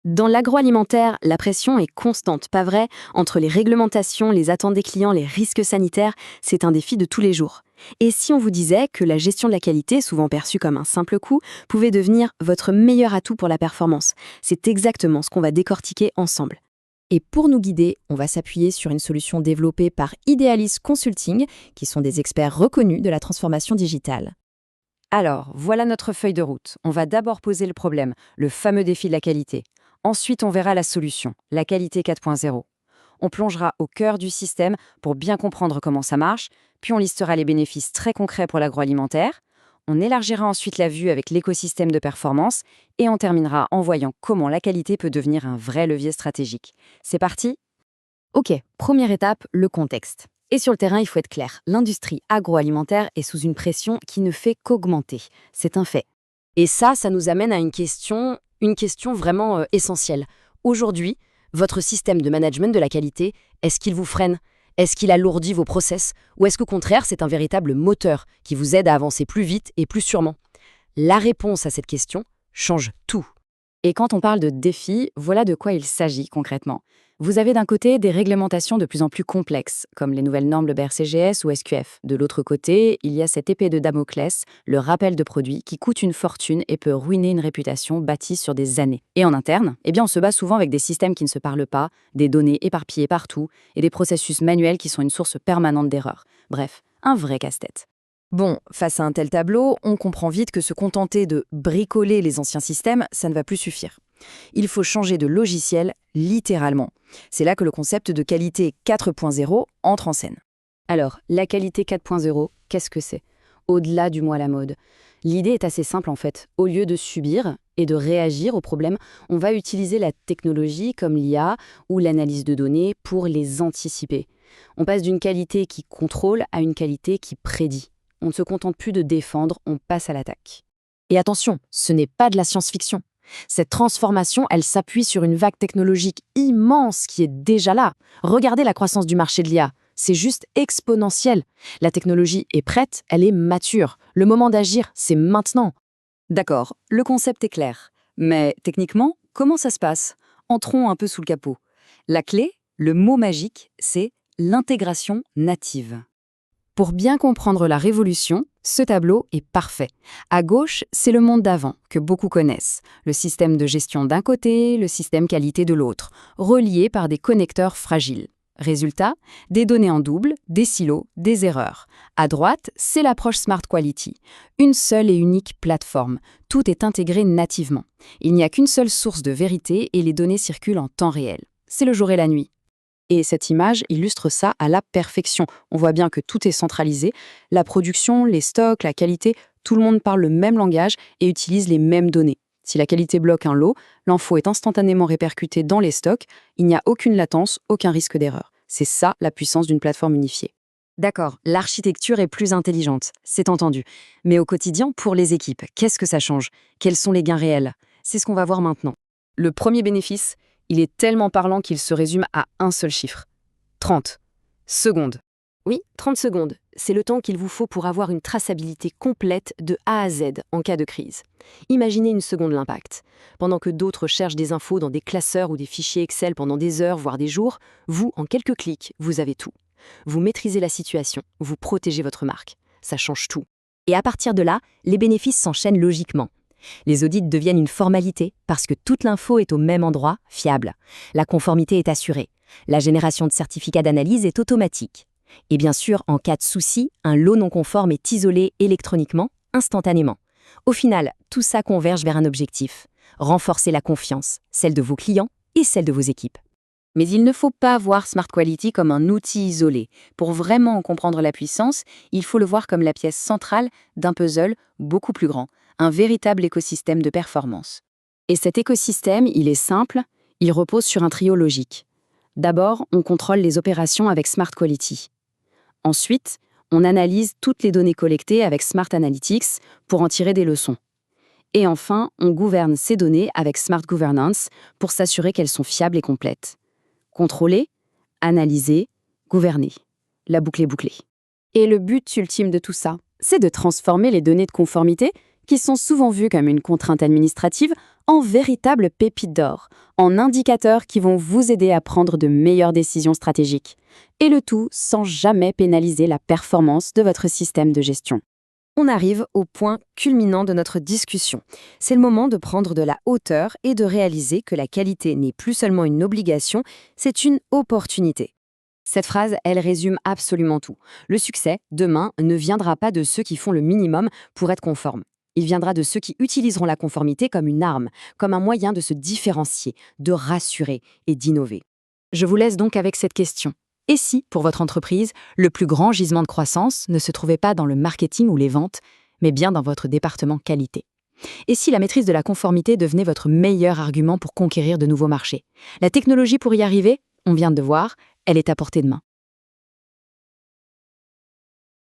Dans l'agroalimentaire, la pression est constante, pas vrai? Entre les réglementations, les attentes des clients, les risques sanitaires, c'est un défi de tous les jours. Et si on vous disait que la gestion de la qualité, souvent perçue comme un simple coût, pouvait devenir votre meilleur atout pour la performance? C'est exactement ce qu'on va décortiquer ensemble. Et pour nous guider, on va s'appuyer sur une solution développée par Idealis Consulting, qui sont des experts reconnus de la transformation digitale. Alors, voilà notre feuille de route. On va d'abord poser le problème, le fameux défi de la qualité. Ensuite, on verra la solution, la qualité 4.0. On plongera au cœur du système pour bien comprendre comment ça marche, puis on listera les bénéfices très concrets pour l'agroalimentaire. On élargira ensuite la vue avec l'écosystème de performance et on terminera en voyant comment la qualité peut devenir un vrai levier stratégique. C'est parti? Ok, première étape, le contexte. Et sur le terrain, il faut être clair, l'industrie agroalimentaire est sous une pression qui ne fait qu'augmenter. C'est un fait. Et ça nous amène à une question vraiment essentielle. Aujourd'hui, votre système de management de la qualité, est-ce qu'il vous freine? Est-ce qu'il alourdit vos process? Ou est-ce qu'au contraire, c'est un véritable moteur qui vous aide à avancer plus vite et plus sûrement? La réponse à cette question change tout. Et quand on parle de défis, voilà de quoi il s'agit concrètement. Vous avez d'un côté des réglementations de plus en plus complexes, comme les nouvelles normes de BRCGS ou SQF. De l'autre côté, il y a cette épée de Damoclès, le rappel de produits, qui coûte une fortune et peut ruiner une réputation bâtie sur des années. Et en interne, on se bat souvent avec des systèmes qui ne se parlent pas, des données éparpillées partout et des processus manuels qui sont une source permanente d'erreurs. Bref, un vrai casse-tête. Bon, face à un tel tableau, on comprend vite que se contenter de bricoler les anciens systèmes, ça ne va plus suffire. Il faut changer de logiciel, littéralement. C'est là que le concept de qualité 4.0 entre en scène. Alors, la qualité 4.0, qu'est-ce que c'est? Au-delà du moi à la mode. L'idée est assez simple en fait. Au lieu de subir et de réagir aux problèmes, on va utiliser la technologie comme l'IA ou l'analyse de données pour les anticiper. On passe d'une qualité qui contrôle à une qualité qui prédit. On ne se contente plus de défendre, on passe à l'attaque. Et attention, ce n'est pas de la science-fiction. Cette transformation, elle s'appuie sur une vague technologique immense qui est déjà là. Regardez la croissance du marché de l'IA. C'est juste exponentiel. La technologie est prête, elle est mature. Le moment d'agir, c'est maintenant. D'accord, le concept est clair. Mais techniquement, comment ça se passe? Entrons un peu sous le capot. La clé, le mot magique, c'est l'intégration native. Pour bien comprendre la révolution, ce tableau est parfait. À gauche, c'est le monde d'avant, que beaucoup connaissent. Le système de gestion d'un côté, le système qualité de l'autre, reliés par des connecteurs fragiles. Résultat, des données en double, des silos, des erreurs. À droite, c'est l'approche Smart Quality. Une seule et unique plateforme. Tout est intégré nativement. Il n'y a qu'une seule source de vérité et les données circulent en temps réel. C'est le jour et la nuit. Et cette image illustre ça à la perfection. On voit bien que tout est centralisé. La production, les stocks, la qualité, tout le monde parle le même langage et utilise les mêmes données. Si la qualité bloque un lot, l'info est instantanément répercutée dans les stocks. Il n'y a aucune latence, aucun risque d'erreur. C'est ça la puissance d'une plateforme unifiée. D'accord, l'architecture est plus intelligente, c'est entendu. Mais au quotidien, pour les équipes, qu'est-ce que ça change? Quels sont les gains réels? C'est ce qu'on va voir maintenant. Le premier bénéfice, il est tellement parlant qu'il se résume à un seul chiffre. 30 secondes. Oui, 30 secondes. C'est le temps qu'il vous faut pour avoir une traçabilité complète de A à Z en cas de crise. Imaginez une seconde l'impact. Pendant que d'autres cherchent des infos dans des classeurs ou des fichiers Excel pendant des heures, voire des jours, vous, en quelques clics, vous avez tout. Vous maîtrisez la situation, vous protégez votre marque. Ça change tout. Et à partir de là, les bénéfices s'enchaînent logiquement. Les audits deviennent une formalité parce que toute l'info est au même endroit, fiable. La conformité est assurée. La génération de certificats d'analyse est automatique. Et bien sûr, en cas de souci, un lot non conforme est isolé électroniquement, instantanément. Au final, tout ça converge vers un objectif: renforcer la confiance, celle de vos clients et celle de vos équipes. Mais il ne faut pas voir Smart Quality comme un outil isolé. Pour vraiment en comprendre la puissance, il faut le voir comme la pièce centrale d'un puzzle beaucoup plus grand, un véritable écosystème de performance. Et cet écosystème, il est simple, il repose sur un trio logique. D'abord, on contrôle les opérations avec Smart Quality. Ensuite, on analyse toutes les données collectées avec Smart Analytics pour en tirer des leçons. Et enfin, on gouverne ces données avec Smart Governance pour s'assurer qu'elles sont fiables et complètes. Contrôler, analyser, gouverner. La boucle est bouclée. Et le but ultime de tout ça, c'est de transformer les données de conformité, qui sont souvent vus comme une contrainte administrative en véritables pépites d'or, en indicateurs qui vont vous aider à prendre de meilleures décisions stratégiques. Et le tout sans jamais pénaliser la performance de votre système de gestion. On arrive au point culminant de notre discussion. C'est le moment de prendre de la hauteur et de réaliser que la qualité n'est plus seulement une obligation, c'est une opportunité. Cette phrase, elle résume absolument tout. Le succès, demain, ne viendra pas de ceux qui font le minimum pour être conformes. Il viendra de ceux qui utiliseront la conformité comme une arme, comme un moyen de se différencier, de rassurer et d'innover. Je vous laisse donc avec cette question. Et si, pour votre entreprise, le plus grand gisement de croissance ne se trouvait pas dans le marketing ou les ventes, mais bien dans votre département qualité? Et si la maîtrise de la conformité devenait votre meilleur argument pour conquérir de nouveaux marchés? La technologie pour y arriver, on vient de voir, elle est à portée de main.